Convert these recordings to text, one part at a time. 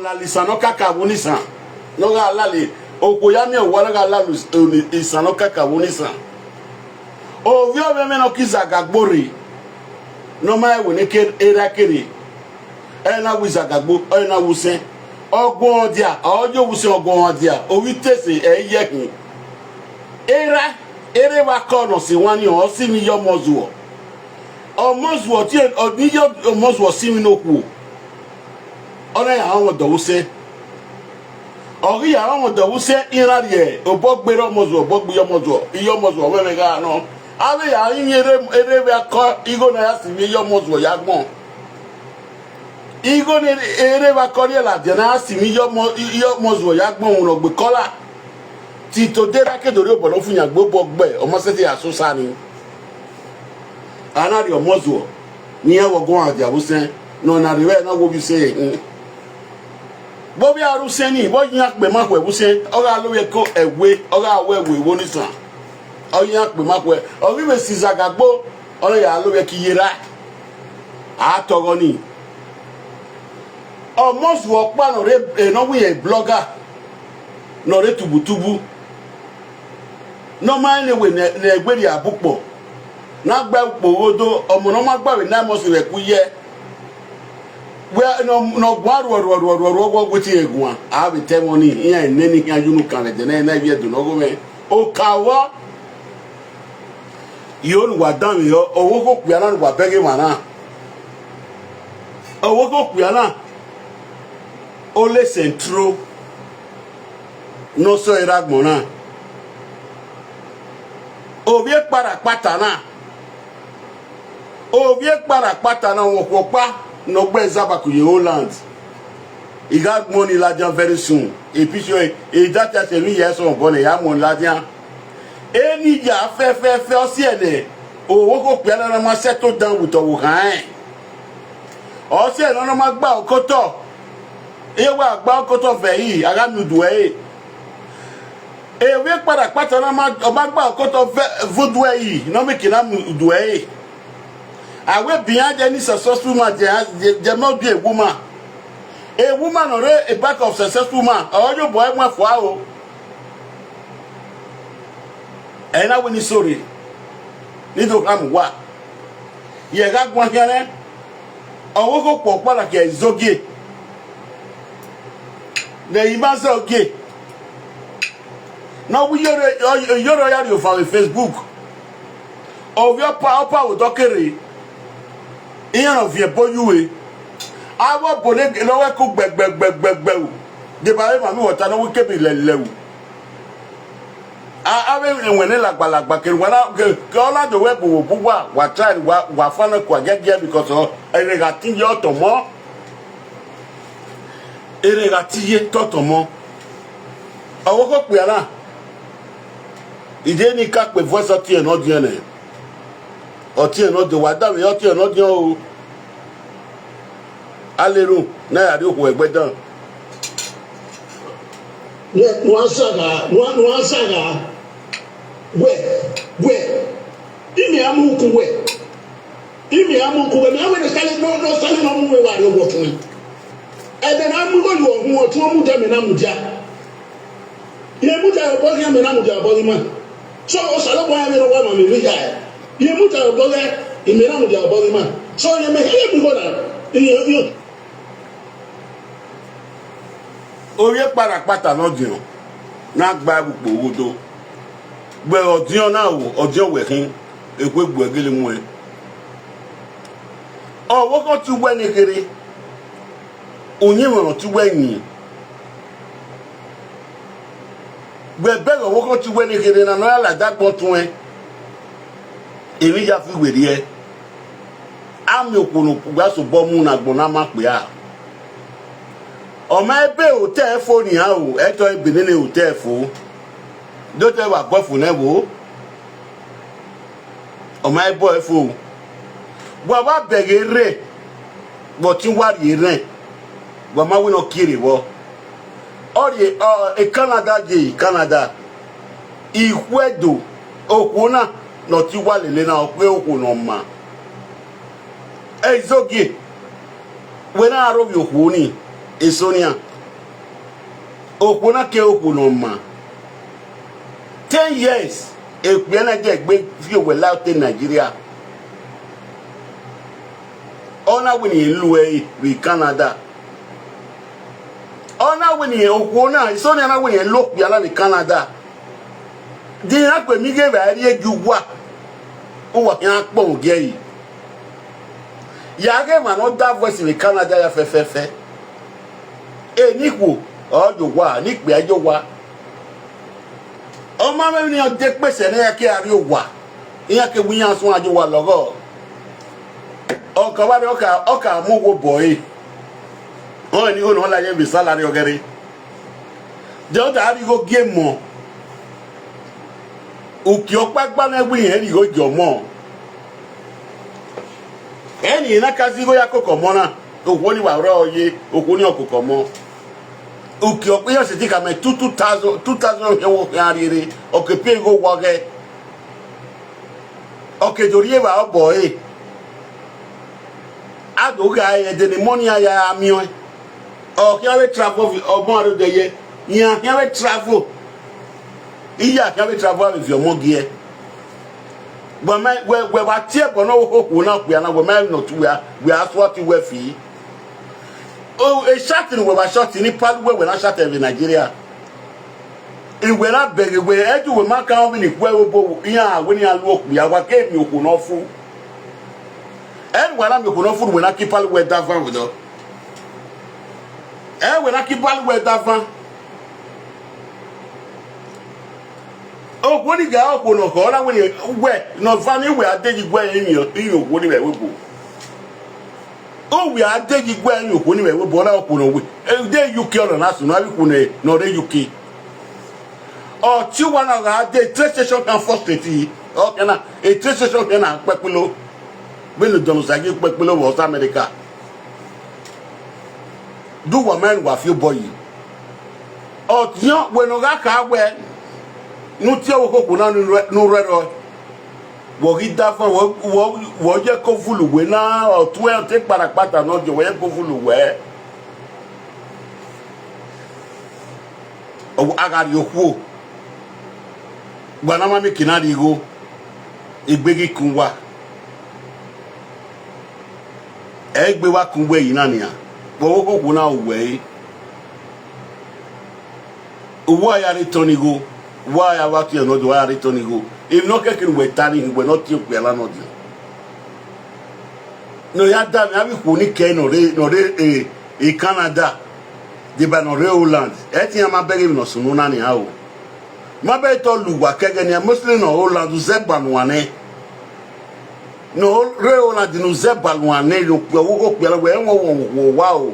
alalisano kaka wunisan no ga alali okoya mi wala ga lalu isano kaka wunisan o vi o me no kiza gagbori no ma we ne ke era kere e na wiza gagbo e na wusen ogbon dia ojo wusen ogbon dia o wi tese e yekin era ere wa kono si wani o si mi yo mozuo o mozuo ti o ni yo mozuo si mi no ku ona ya won do wuse ori ya won do wuse ira rie obogbere omozuo obogbe yo mozuo iyo mozuo we me ga no ave ya yin ere we ko igo na ya si mi yo mozuo ya gbon igo ne ere wa ko rie la de na si mi yo mozuo ya gbon won ogbe kola ti to dera ke dori obodo fun yan gbogbo gbe omo se ti asusa ni anari omozuo ni e wo gon adia wusen no na riwe na wo bi se bo bi aru se ni bo yin ape ma kwe wusen o ga lo ye ko ewe o ga we ewe wo ni san o yin ape ma kwe o wi we sizagagbo o ya lo ye ki yera a togo ni omozuo pa no re no wi e blogger no re tubutubu no ma ni we na egberi abupo na gba pogodo omo no ma gba we na mo se we ku ye we no gwaru gweti egun a be temoni yan neni kan yunu kan le de na bi edun no go me o kawo yo nu wa dan yo owo ko ku ana wa bege mana owo ko ku ana o le centro no so iragbona ovie para patana won ko pa no gbe zabaku ye Holland he got money lajan very soon e piso e data se mi yes on bone ya mon lajan eni ja fe o si ene owo ko pe na ma settle down with owo kan o si ene no ma gba okoto e wa gba okoto fe yi ara mi du e we para patana ma o ma gba okoto fe vodu e yi no me kina mi du e awe behind any successful man there must be a woman or a back of successful man or your boy one for our and I win sorry need to come what ye got one here or go for like a zogi the iman's okay now we you're from Facebook of your power with dockery iyan of ye boyuwe awo bole lowe ku gbegbegbegbegbe o de ba ma mi wota no we kebi lelewu awe enwene lagbalagba ke wala ke ola do we bo bugwa wa try wa fana kwa gege because o ere ga tin yo tomo ere ga ti ye totomo awo ko pe ara ide ni ka pe voice oti e no di ene oti e no de wa da we oti e no di o aleru na ya ri ko egbe dan ye no saga we imi amu ku we na we sale no sale no mu we wa ri obo fun e be na mu go yo ohun o tun mu de me na mu ja ye mu ja obo ya me na mu ja obo ma so o sale bo ya me ro wa ma me ri ja ye mu ja obo ya imi na mu ja obo ma so ye me he mi go na ye oye para pata no dio na gba gbogbo owodo gbe odion na wo odion wekin ekwe gbu egele mu e owo ko tu gbe ni kere onye mo tu gbe yin gbe be owo ko tu gbe ni kere na no ala dagbo tun e emi ja fi weri e ami okunu gba so bo mu na gbo na ma pe a o ma ebe hotel phone ha o eto ibinile hotel fo do te wa gbo fun e wo o ma ebo e fo wa wa bege re bo tin wa ri re wa ma we no kiri wo ori e Canada ikwedo okuna no ti wa lele na o pe okunu ma e zogie we na aro bi okuni Esonia okuna ke okuno ma 10 years ekpe na je gbe fi owe laute Nigeria ona wini ilu we Canada ona wini okuna so ni na wini lo pe ala we Canada di na pe mi ge ba ri eju wa o wa yan po ge yi ya ge ma no da voice we Canada ya fe niku ojo wa ni pe ajo wa o ma me ni o de pese na ya ke ari o wa iya ke wiyan sun ajo wa logo o ka ba o ka mu wo boy o ni o no la ye bi salary ogere de o da ri go game mo o ki o pa gba na gbi yen ri go jo mo eni na ka si go ya kokko mo na o wo ni wa ro oye o ko ni okoko mo uki okwe yo se ti ka me 2000 ewo yarire oke pe go wage oke doriye ba boy adoga ye de ni money ya amio o ki awe travel o mo aro de ye yan ki awe travel iya ki awe travel with your mogie but me we ba tie bo no wo na ku ya na we me no tu ya we aswat we fi oh a shot in we ba shot ni palu we na shot in Nigeria e we na bege we eju we ma kan bi ni ku e bo yan we ni alu oku ya wa ke mi oku no fu en we na mi oku no fu we na ki palu we da van we do we na ki palu we da van o ko ni ga o ko no ko na we no van ni we adeji gwe yin oku ni we bo o we adeji gwe yin oku ni we bo na oku no we e de UK na so na bi ku no de UK o ti wa na ga de train station kan first state o kana e train station kan na pepulo be no don sagi pepulo wo America do wa man wa fi boy o ti o we no ga ka we nu ti o ko na nu rero wo gi da fun wo je ko fulu we na o tu e te parapata no je wo je ko fulu we o agari oku gba na ma mi kinari go igbegi kunwa egbe wa kunwe yi na ni a wo ko ku na we owo ya return go wa ya wa ti no do ya return go if no kekin we tani we not ti pe la no di no ya da mi abi ku ni ke no re e Canada de ba no re Holland e ti ma bege mi no sunu na ni a o ma be to luwa kege ni Muslim no Holland ze ba no ane no re Holland no ze ba no ane lo pe wo ko pe la we wo wa o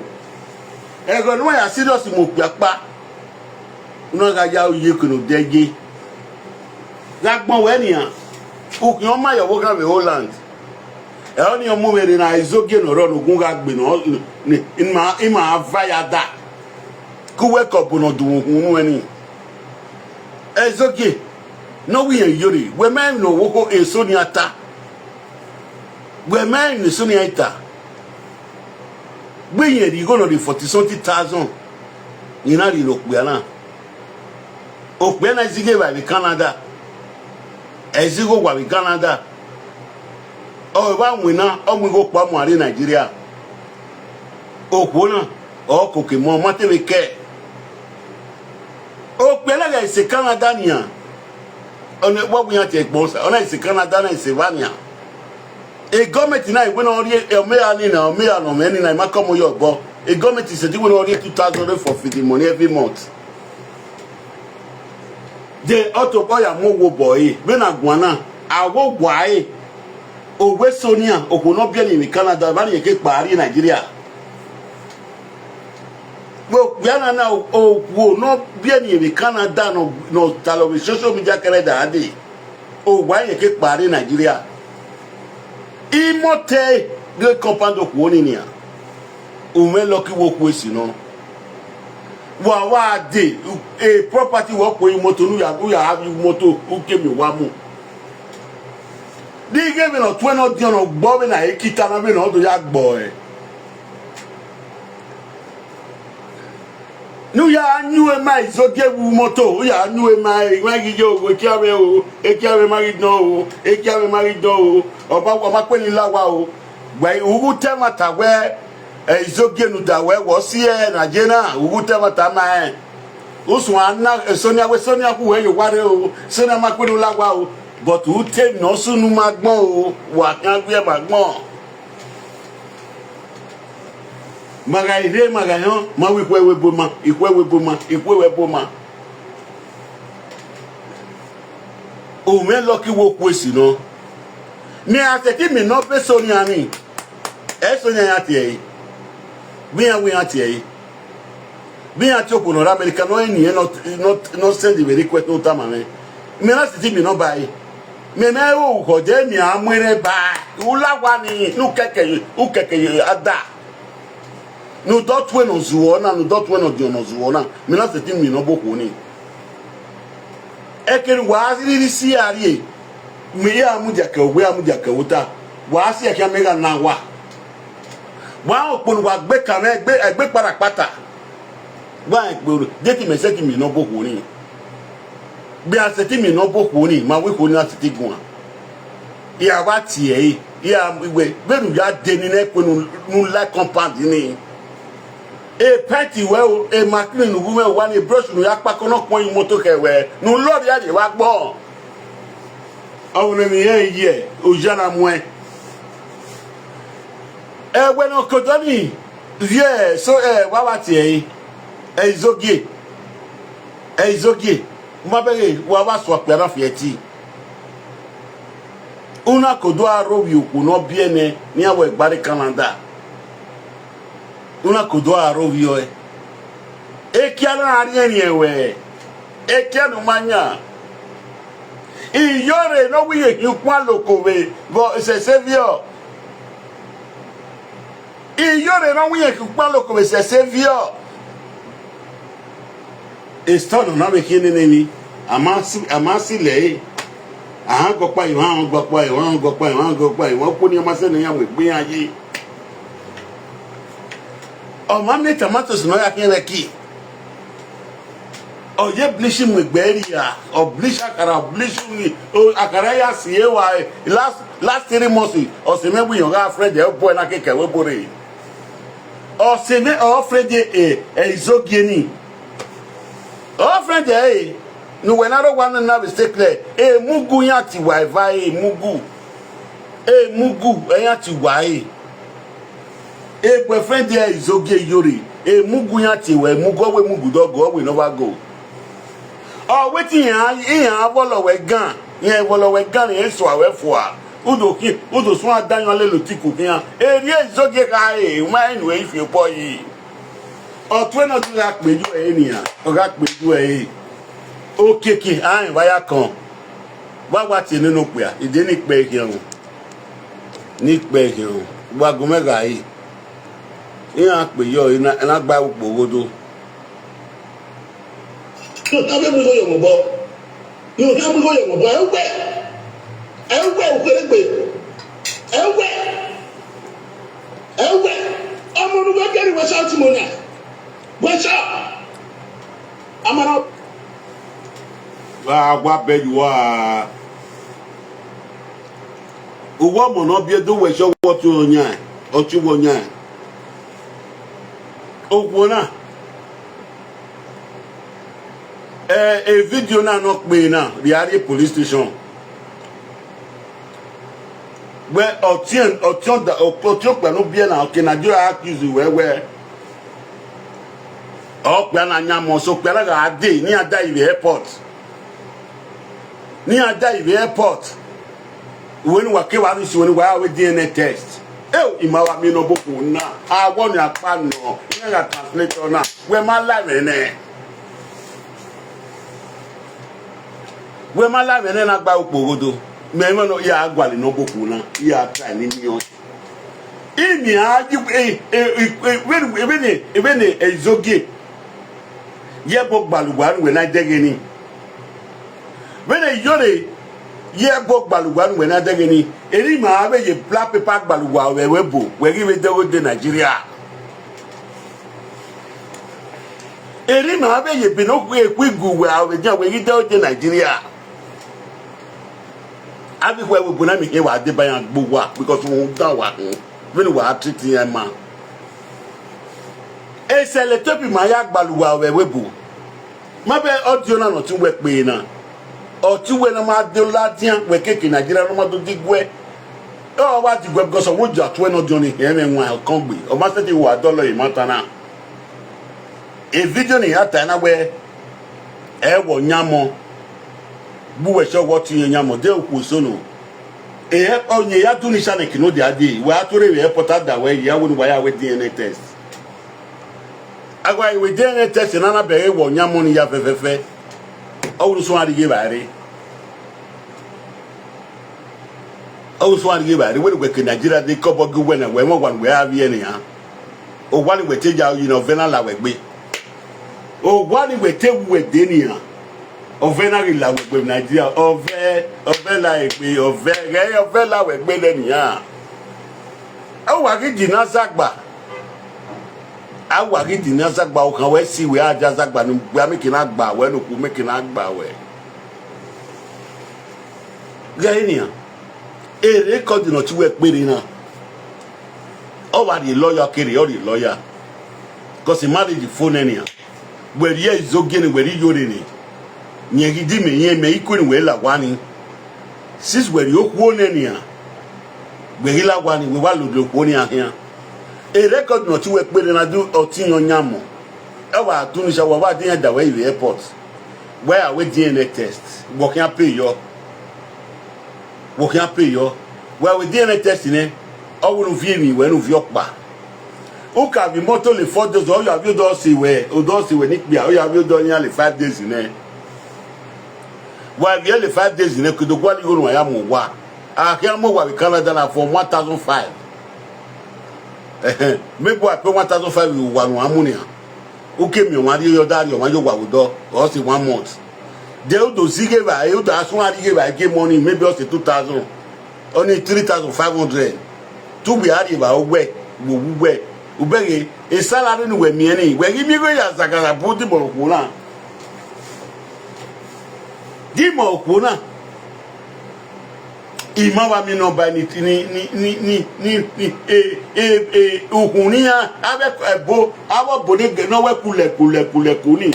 e go no ya serious mo pe pa no ga ya o ye ko no deje gagbon we ni an o ki o ma yo wo ga we Holland e o ni o mu mere na izoge no ro ogun ga gbe no ni ima avayada ku we ko bono du hunu eni ezoge no we yori we men no wo ko eso ni ata we men ni so ni ata gbe yen ri go no di 40,000 ni na ri lo pe na o pe na zige ba bi Canada ezigo wa bi Canada o ba nwina o mi go pa mo ari Nigeria o ko na o ko ke mo mate be ke o pe la ga se Canada ni an on wo bu yan te gbon sa ona se Canada na se vania e government na we no ri e me ani na me no me ni na ma komo yo bo e government se di we no ri 2,000 for feed money every month de auto boy mo wo boy be na guana awo gwai owe sonia okuno bia ni Canada ba ni ke pari Nigeria wo bia na o wo no bia ni Canada no television social media kere da ade o wa ye ke pari Nigeria imote de compando ko ni ni a o me lo ki wo ku esi no wa de a property wo ko moto nu ya have moto u ke mi wa mu di ge mi no 20 di ono gbo mi na ekita na mi no do ya gbo nu ya anyu e mai zoge wu moto ya anyu e mai wa gi yo we ki ave o e ki ave mari do o e ki ave mari do o o ma pe ni lawa o gba ugu te mata we e zoge nu da we wo si e na je na ugu te mata ma e usu ana sonia ku we yo ware o sonia ma pe ni lawa o but u te no sunu ma gbon o wa kan gbe ma gbon maga ire maga yon ma wi kwe we boma ikwe we boma o me lo ki wo kwesi no mi ateti mi no pe so ni ani e so ni ati e bi an we ati e bi an ti okuno America no eni no send the request no tama me na siti mi no bai me na wo ko je mi amure ba ulawa ni nu keke ada no dot when on zuona no dot when on zuona me na seti mi no boko ni ekeri wa riri si ari me ya amuja ka wuta wa si e ka mega na wa oponu wa gbe kan egbe parapata wa egboro deti me seti mi no boko ni bi a seti mi no boko ni ma we ko ni aseti gun ya wa ti e ya we beru ya deni na penu nu la compound ni e penti we o e maclean nu we wa ni brush nu ya pa kono pon moto kewe nu lori ya de wa gbo awon mi ye o jana mwe e we no kodoni ye so wa ti e izogie ma bere wa so apera fieti una kodo arowi oku no biene ni awo egbare Canada una kodo arowi o ekiana ari eni ewe ekianu manya iyore no wiye ikwa lokowe go se savior iyore no wiye ikwa lokowe se savior estono na mekini neni amasi le gopa iwan gopa iwan ko ni amase ni yan we gbin aye o ma me tomatoes no ya kin reki o ye bleaching mu gberi ya o bleach akara bleach mi o akara ya si e wa last 3 months o se me bu yan ga friend e boy na keke we bore o se me o friend e izogie ni o friend e no when I don't want to know mistake there mugu ya ti wa vai mugu ya ti wa pe friend there izogie yori mugu ya ti we mugu dogo we never go oh wetin yan bolo we gan yen so awe fo a udo so adanyo le lotiku kian eri izogie ka ma enu e fi po yi o twe no ti ga peju eniyan o ga peju okeke ayin baya kan wa ti nínú pe a ide ni pe hirun gba go mega yi iyan pe yo ina gba gbogodo yo ta be mi go yo mo bo ewe omo nu go keri we shout mo na we shout amara wa beju wa uwo mo no bi edo we so wo tu onya otu wonya ogwo na a video na no pe na Riari police station where otion pẹ̀lú bi na okay Nigeria accuse we o pe na nya mo so pe na ga dey ni ada ibe airport when wa ke wa ni si when wa we DNA test imawa mi no boku na awon ni apa no ni ga translator na we ma live na gba opogodo me no ya agwale no boku na ya try ni mi o imi aji ebene ezogie yebo gbalugwa we na degeni bene yore yebo gbalugwa we na degeni eri ma abe ye black paper gbalugwa we webo we give de Nigeria eri na abe ye bi no ku egu we aweja we gide o de Nigeria abi we bu na mi he wa de ban gbogbo a because we down wa when we are treating him man e se le topi ma ya gbaluwa we webu ma be audio na no tun we pe na o tu we na ma de ladian we keke Nigeria no ma do digwe o wa digwe because of woja to no journey he me nwa kan gbe o ma se ti wa dollar imantana e video ni ata na we e wo nyamo bu we so wo ti nyamo de ku so no e onye ya tu ni chane kino de ade we atore we reporter da we ya wo ni wa ya we DNA test agwa we DNA test na na be wo nyamo ni ya fefefe o so ade ge bare o so ade ge bare we we ke Nigeria de kobo go we na we mo wan we have here ni ha o wa ni we te ja you know vena la we gbe o wani we te we denia ovena ri la we Nigeria ove la egbe ove la we gbe lenia a wa ri dina sagba o kan we si we aja sagba ni gba mi kina gba we no ku mi kina gba we gainia ere ko dino ti we pere na o wa di lawyer kiri o di lawyer because he married the phone enia where ye zogene where yore ni nyegidi me ye me ikoni we la wani sis where you kwone ni a where la wani we wa lo kwoni ahia e record no ti we pere na do otinyo nyamo e wa tunu sha wa din da we airport where we DNA test wo kan pay yo where we DNA test ni o wo no vie ni we no vie opa who can be moto le 4 days or you have you do see we nikbia or you have you do nearly 5 days in there why we only 5 days in there could go you know ya mo wa can mo wa we Canada na for 1005 maybe I pay 1005 you wa no amunia okay me wan yo daddy o wan yo wa do or say 1 month they do sige ba you do asun ari ba get money maybe us 2000 only 3500 to be ari ba we ubege e salary ni we mieni we gi mi go ya zakara budi mo kuna di mo kuna ima wa mi no ba ni ukunia abe ebo awo boni no we kule kuni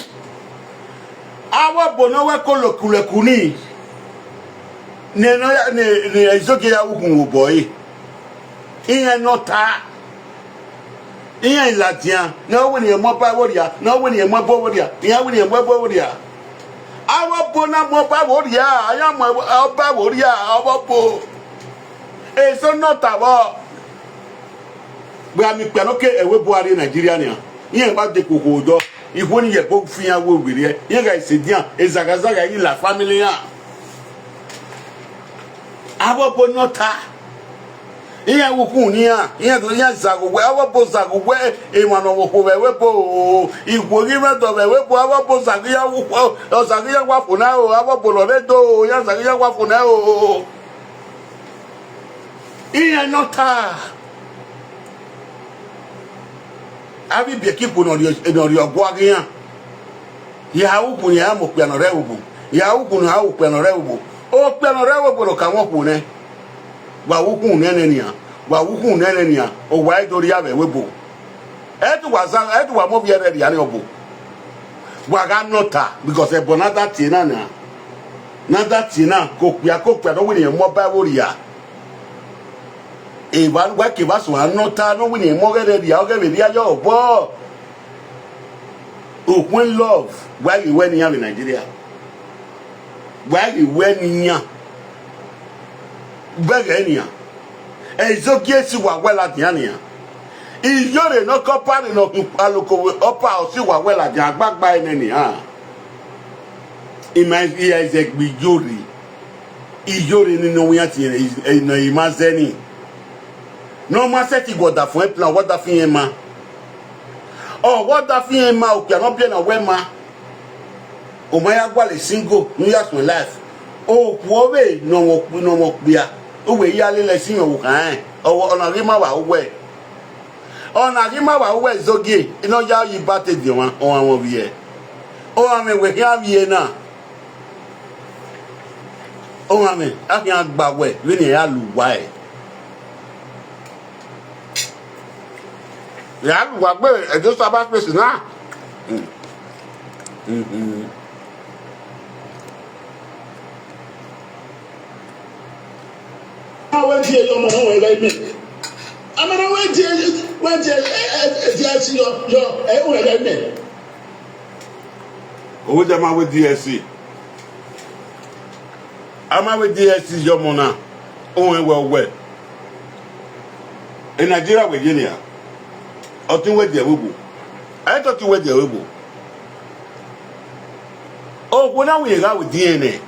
awo bono we kule kuni ne no ne ezoke ya ukun boy iyan no ta iya ilatian na woni e mo pa woria na woni e mo bo woria iya woni e mo bo woria awo bo na mo pa woria aya mo ba woria awo bo e so not abo we ami pe no ke ewe Buhari Nigeria ni iya ba de koko do iwo ni ye bo fian wo wire iya ga isedian ezagazaga yi la family ya awo bo nota iya wukun ni a iya to ya zago we awo bo zago we e wano wo ko we bo igwo ri me do we bo awo bo zago ya wo o zago ya wa funa o awo bo lo re do ya zago ya wa funa o iya nota abi bi ekipo no ri ogwo agiyan ya wukun ya mo pe no re ubu ya wukun ha wo pe no re ubu o pe no re ubu lo ka won ku ne wa wukun nene nia o wa idori ave webo etu wa mo bi ere ya ni obo wa ga nota because e bonata tina na that tina ko pia no wini mo ba woria e wa ke ba so nota no wini mo gere dia o ge be dia yo bo o when love why you when in Nigeria why you when nya begenia ezogie si wa wela diania iyore no kopari no aloko opa o si wa wela di agbagba eneni ha imagine Isaac iyore nínú wọn ti na imazeni no ma se ti goda fún e plan what da fi en ma oh what da fi en ma o pia no bien na we ma o ma ya gwa le single new year's my life o ku we no mo pia o we ya le sin o kan o ona ri ma wa we zogie ino ya yi ba te di won o won bi e o ame we kan vie na o ame akan gba we ni ya lu wa e ya lu wa pe e do saba space na When you your man away like me. I'm gonna wait till your like me. Owo jama we DSC. Ama we DSC your mona. O en well. In Nigeria Virginia. Otun we de webo. I thought you were the webo. Oh, when we ga with DNA.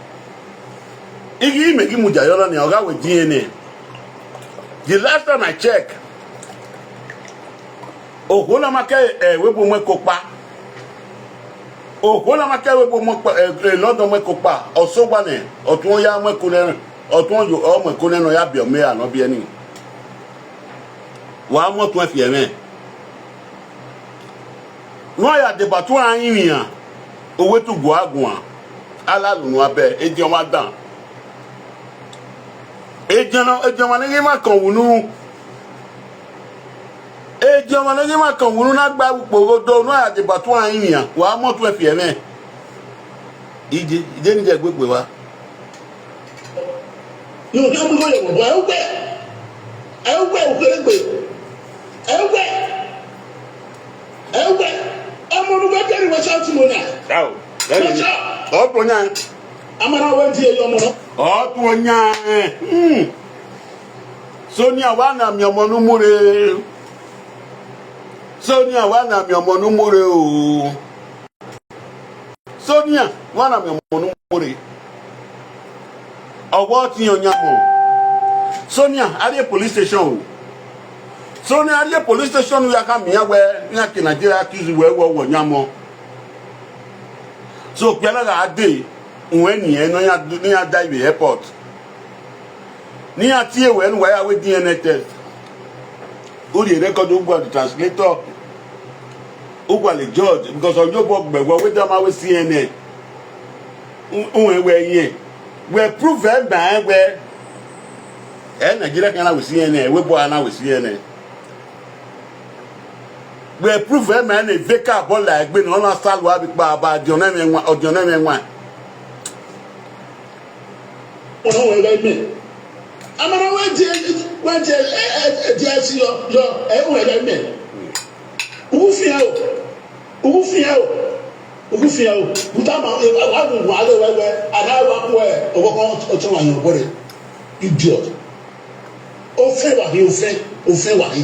Igi make him mujayola ni oga with DNA. The last time I check, Okona make webo mwe kopa. Okona make webo mwe London mwe kopa. Osoba ne, otun ya mwe kune, otun yo o mwe kune no ya bi o me ano bi ani. Wa mo tun fi eme. No ya debatu anyin yan. Owe tu go agun an. Alalu no abe, eji o ma dan. Ejama nege ma kan wunu. Ejama nege ma kan wunu na gba pogodo no ya debatu anyin yan. Wa mo tun fi eme. Ije ni je gbe wa. You don't go your boy. I'm gonna get watch out to Mona. Ciao. Watch out. O to nya. I'm gonna wait till your mona. O to nya. Sonia wana mi omo nu mure. Sonia wana mi omo nu mure o. Sonia wana mi omo nu mure. Owo ti yan mo. Sonia ari police station o. Sonia ari police station ya ka mi yawe nya ki Nigeria accuse we wo nyamo. So piala ga ade when ni no ya dive airport. Ni ati ewe nu wa ya we DNA test. O dey record ugwa the translator. Ugwa le judge because ojobo gbegbo we da ma we CNN. We yen. We prove e ba we Nigeria can we CNN, we boy na we CNN. We prove e man e veka ball like gbe no na start wa bi pa ba odiona me nwa. Oh, wait me. I'm gonna wait till your like me. Who feel? Utama wa ana wa we owo kan o your body. Idiot. Ó fẹ́ wà ní ó fẹ́ wà ní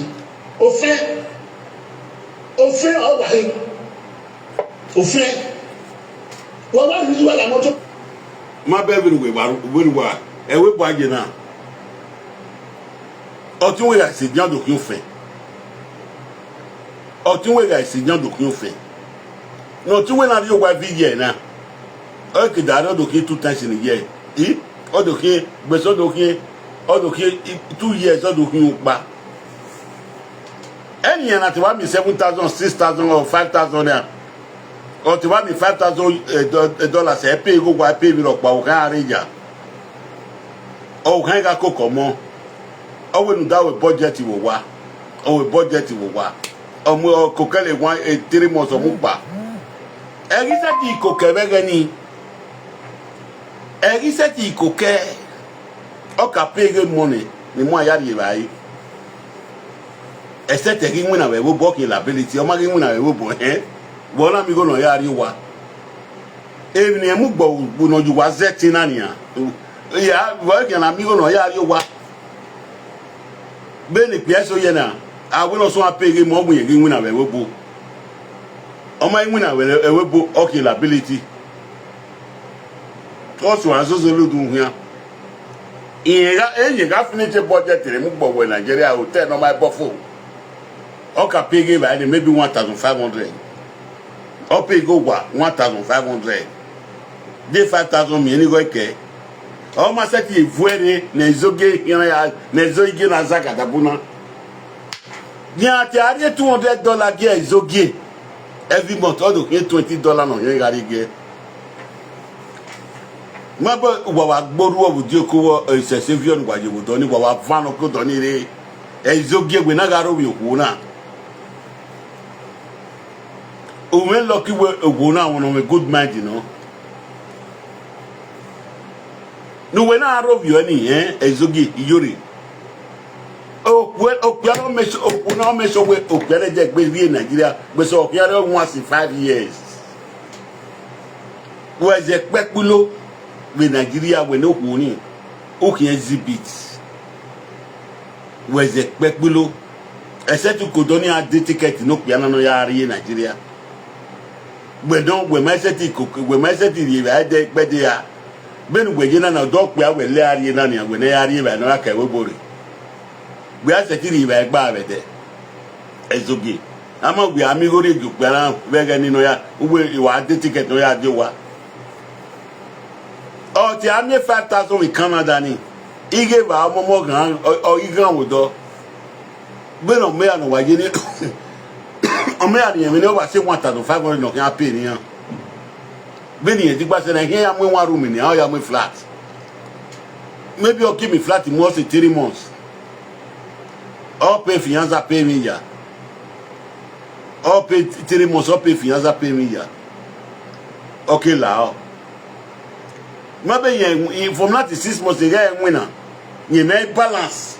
wọ́n wá ní ìwà làwọn tó. Ma be we wa ewe bo aje na. Otun we ya se jan do ki o fe. Otun we ya se jan do ki o fe. No tun we na ri o wa video na. O ke da do ki 2 times in a year. O do ki gbeso do ki 2 years o do ki pa. Any na ti wa mi 7,000, 6,000 or 5,000 naira. O ti wa mi $5,000 e pay go wa pay mi ro pa o kan areja. O kan ga koko mo. O we nu da we budget wo wa. O we budget wo wa. O mo ko kele 3 months o mu pa. E ri se ti ko ke be ni. E ri se ti ko ke o ka pay money ni mo ya ri bai. Except the king when I will work in ability, or my when I will boy, well, I'm going to yard you what. Even a mugbo would not you was that in Ania. Yeah, working I'm going to yard you what. Benny Piasso Yena, I will also pay him more when I will book. On my when I will book okay ability. Also, as a little here. In a finished budget, remove when Nigeria will turn on my buffalo. Oka pay give by maybe 1,500. Or pay go 1,500. They 5,000 me any go ke. O ma set ye vuere na zoge ya na zoge na zaka da buna. Nya ti ari $200 ge zoge. every month all the $20 no yen gari ge mabo wa gboru obu di okowo sesevion gwaje wo do ni wa vano ko do ni re ezogie gbe na garo wi oku na o me lucky we ogu na won me good mind you know no we na aro wi ani ezogie iyori opiano me so oku na me so we opiano je gbe wi Nigeria gbe so opiano once in 5 years we je pepulo we Nigeria we no kuni o ki exhibit we ze pepulo except ko do ni ade ticket no piano no ya ri Nigeria we don we meseti ko we meseti ri ba de pede ya benu we je na do pe we le ari na ni we na ya ri ba no aka we bori we aseti ri ba gba be de ezogi ama we ami gori ju pe na we ga ni no ya we wa ade ticket no ya de wa oh ti ami 5,000 in Canada ni ige ba mo gan o igan wo do gbe no me anu wa je ni o me ani mi ni o ba se 1,500 no kan pay ni yan be ni e ti gba se na here am one room ni how ya me flat maybe o give me flat more say 3 months all pay fianza pay me ya all pay 3 months all pay fianza pay me ya okay la maybe from 96 months they get winner you may balance